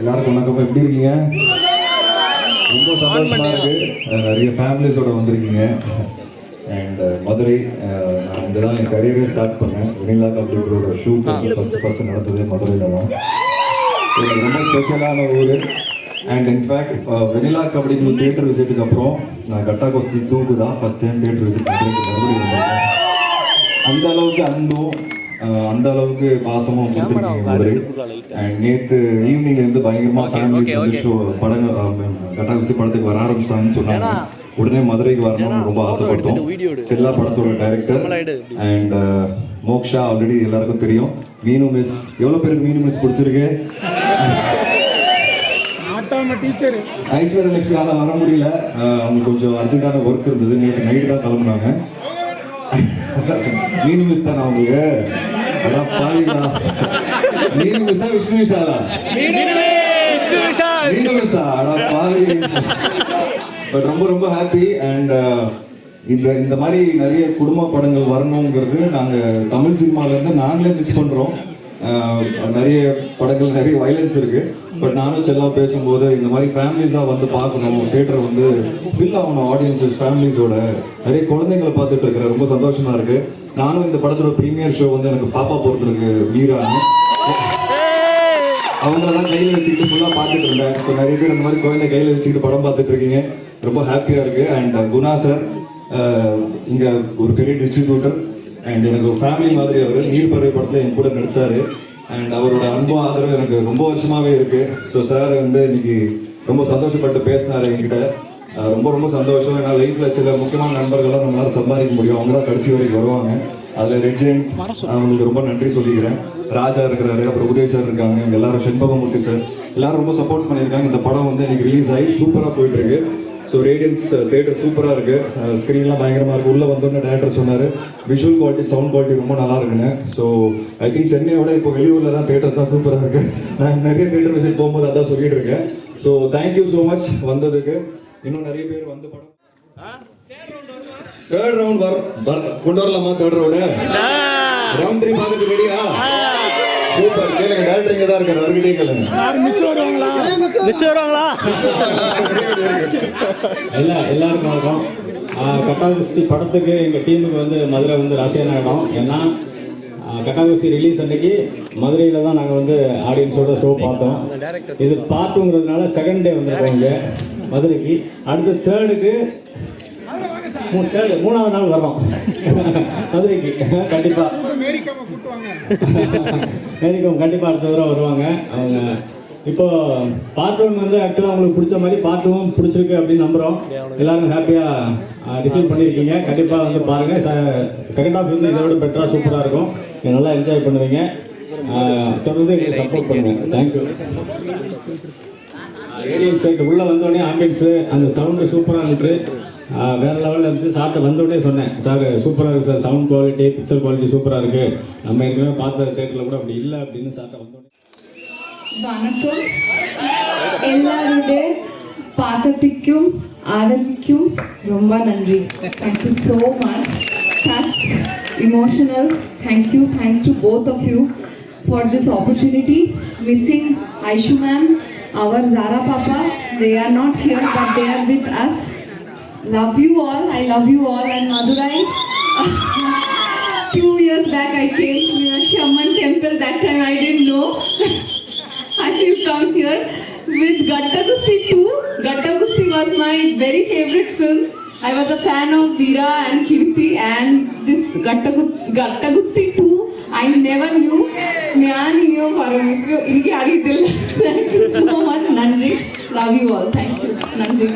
எல்லாருக்கும் வணக்கம். எப்படி இருக்கீங்க? ரொம்ப சந்தோஷமா இருக்கு. நிறைய ஃபேமிலிஸோட வந்திருக்கீங்க. அண்ட் மதுரை, நான் இங்கே தான் என் கரியரே ஸ்டார்ட் பண்ணேன். வெனிலா கபடிங்கிற ஒரு ஷூட் ஃபஸ்ட்டு நடந்தது மதுரையில் தான். இது ரொம்ப ஸ்பெஷலான ஊர். அண்ட் இன்ஃபேக்ட் வெனிலா கபடிக்கு தியேட்டர் விசிட்டுக்கு அப்புறம் நான் கட்டா கோஸ்டி 2க்கு தான் ஃபஸ்ட் டைம் தியேட்டர் விசிட் பண்ணுறதுக்கு மறுபடியும் வந்திருக்கேன். அந்த அளவுக்கு அன்பும் அந்த அளவுக்கு பாசமும் கொடுத்துருக்கீங்க மதுரை. அண்ட் நேற்று ஈவினிங்லேருந்து பயங்கரமாக ஃபேமிலிஸ் வந்து ஷோ படங்கள் கட்டா குஸ்தி படத்துக்கு வர ஆரம்பிச்சிட்டாங்கன்னு சொன்னாங்க. உடனே மதுரைக்கு வரணும்னு ரொம்ப ஆசைப்பட்டோம். செல்லா படத்தோட டைரக்டர் அண்ட் மோக்ஷா ஆல்ரெடி எல்லாருக்கும் தெரியும். மீனு மிஸ், எவ்வளோ பேருக்கு மீனு மிஸ் பிடிச்சிருக்கு? ஐஸ்வர்யா லட்சுமி ஆனால் வர முடியல, அவங்க கொஞ்சம் அர்ஜென்ட்டான ஒர்க் இருந்தது. நேற்று நைட்டு தான் கிளம்புனாங்க. மீனு மிஸ் தானே அவங்களுக்கு? அதான் பாவிதா. மீனு மிஸ்ஸா விஷ்ணு விஷாலா? மீனு மிஸ்ஸா? அதான் பாவி. பட் ரொம்ப ரொம்ப ஹாப்பி. அண்ட் இந்த மாதிரி நிறைய குடும்ப படங்கள் வரணுங்கிறது நாங்கள் தமிழ் சினிமாவிலேருந்து நாங்களே மிஸ் பண்ணுறோம். நிறைய படங்கள் நிறைய வைலன்ஸ் இருக்குது. பட் நானும் செல்லா பேசும்போது இந்த மாதிரி ஃபேமிலிஸாக வந்து பார்க்கணும், தியேட்டரை வந்து ஃபில் ஆகணும், ஆடியன்ஸஸ் ஃபேமிலிஸோட நிறைய குழந்தைங்களை பார்த்துட்டு இருக்கிற ரொம்ப சந்தோஷமாக இருக்குது. நானும் இந்த படத்தோட ப்ரீமியர் ஷோ வந்து எனக்கு பாப்பா பொறுத்திருக்கு மீரான்னு, அவங்களெல்லாம் கையில் வச்சுக்கிட்டு ஃபுல்லாக பார்த்துட்டு இருந்தேன். ஸோ நிறைய பேர் இந்த மாதிரி குழந்தை கையில் வச்சுக்கிட்டு படம் பார்த்துட்டு இருக்கீங்க, ரொம்ப ஹாப்பியாக இருக்குது. அண்ட் குணா சார் இங்கே ஒரு பெரிய டிஸ்ட்ரிபியூட்டர் அண்ட் எனக்கு ஒரு ஃபேமிலி மாதிரி. அவர் நீர்பறவை படத்தில் என் கூட நடித்தார். அண்ட் அவரோட அன்பு ஆதரவு எனக்கு ரொம்ப வருஷமாகவே இருக்குது. ஸோ சார் வந்து இன்னைக்கு ரொம்ப சந்தோஷப்பட்டு பேசினார் என்கிட்ட. ரொம்ப ரொம்ப சந்தோஷம். ஏன்னா லைஃப்பில் சில முக்கியமான நண்பர்கள்லாம் நம்மளால் சம்பாதிக்க முடியும், அவங்க தான் கடைசி வரைக்கும் வருவாங்க. அதில் ரெட்ஜென் அவங்களுக்கு ரொம்ப நன்றி சொல்லிக்கிறேன். ராஜா இருக்கிறாரு, அப்புறம் உதய் சார் இருக்காங்க, இவங்க எல்லாரும், செண்பகமூர்த்தி சார் எல்லாரும் ரொம்ப சப்போர்ட் பண்ணியிருக்காங்க. இந்த படம் வந்து இன்னைக்கு ரிலீஸ் ஆகி சூப்பராக போயிட்டுருக்கு. ஸோ ரேடியன்ஸ் தியேட்டர் சூப்பராக இருக்குது, ஸ்க்ரீன்லாம் பயங்கரமாக இருக்குது. உள்ளே வந்தோடனே டேரக்டர் சொன்னார் விஷுவல் குவாலிட்டி, சவுண்ட் குவாலிட்டி ரொம்ப நல்லா இருக்குன்னு. ஸோ ஐ திங்க் சென்னையோட இப்போ வெளியூரில் தான் தியேட்டர்ஸ் தான் சூப்பராக இருக்குது. நான் நிறைய தியேட்டர் விசிட் போகும்போது அதான் சொல்லிட்டு இருக்கேன். ஸோ தேங்க்யூ ஸோ மச் வந்ததுக்கு. இன்னும் நிறைய பேர் வந்து படம் தேர்ட் ரவுண்ட் கொண்டு வரலாமா? தேர்ட் ரவுண்ட் 3 பார்த்துட்டு ரெடியா? சூப்பர். கேளுங்க, டேரக்டர் இங்கே தான் இருக்காரு, அவர்கிட்டயே கேளுங்க. எல்லாருக்கும் வணக்கம். கட்டா குஸ்தி படத்துக்கு எங்கள் டீமுக்கு வந்து மதுரை வந்து ராசியான இடம். ஏன்னா கட்டா குஸ்தி ரிலீஸ் அன்னைக்கு மதுரையில் தான் நாங்கள் வந்து ஆடியன்ஸோட ஷோ பார்த்தோம். இது பார்ட் 2ங்கிறதுனால செகண்ட் டே வந்திருக்கோம் இங்கே மதுரைக்கு. அடுத்து தேர்டுக்கு 3வது நாள் வர்றோம் மதுரைக்கு. கண்டிப்பாக மேரிக்கம் கண்டிப்பாக அடுத்த தடவை வருவாங்க அவங்க. இப்போ பார்ட் 1 வந்து ஆக்சுவலாக அவங்களுக்கு பிடிச்ச மாதிரி பார்ட் 2 பிடிச்சிருக்கு அப்படின்னு நம்புகிறோம். எல்லாரும் ஹாப்பியாக ரிசீவ் பண்ணியிருக்கீங்க. கண்டிப்பாக வந்து பாருங்கள். செகண்ட் ஹாஃப் வந்து இதை விட பெட்டராக சூப்பராக இருக்கும். நல்லா என்ஜாய் பண்ணுவீங்க. தொடர்ந்து எங்களுக்கு சப்போர்ட் பண்ணுங்கள். தேங்க்யூ. ரேடியன் சைட் உள்ளே வந்தோடனே ஆம்பியன்ஸு அந்த சவுண்டு சூப்பராக இருந்துச்சு, வேறு லெவலில் இருந்துச்சு. சார்ட்ட வந்தோடனே சொன்னேன், சார் சூப்பராக இருக்குது sir, sound quality picture quality சூப்பராக இருக்குது, நம்ம ஏற்கனவே பார்த்த தேட்டரில் கூட அப்படி இல்லை அப்படின்னு சார்ட்ட வந்தோடனே. வணக்கம். எல்லாருடைய பாசத்திற்கும் ஆதரவுக்கும் ரொம்ப நன்றி. Thank you so much. Touched, emotional. Thanks to both of you for this opportunity. Missing Aishu ma'am, our Zara Papa, they are not here but they are with us. Love you all. I love you all. And Madurai, 2 years back I came to Meenakshi Amman temple. That time I didn't know I will come here with Gatta Gusti 2. Gatta Gusti was my very favorite film. I was a fan of Veera and Kirti, and this Gatta Gusti 2 I never knew. Thank you so much. Nandri. Love you all. Thank you. Nandri.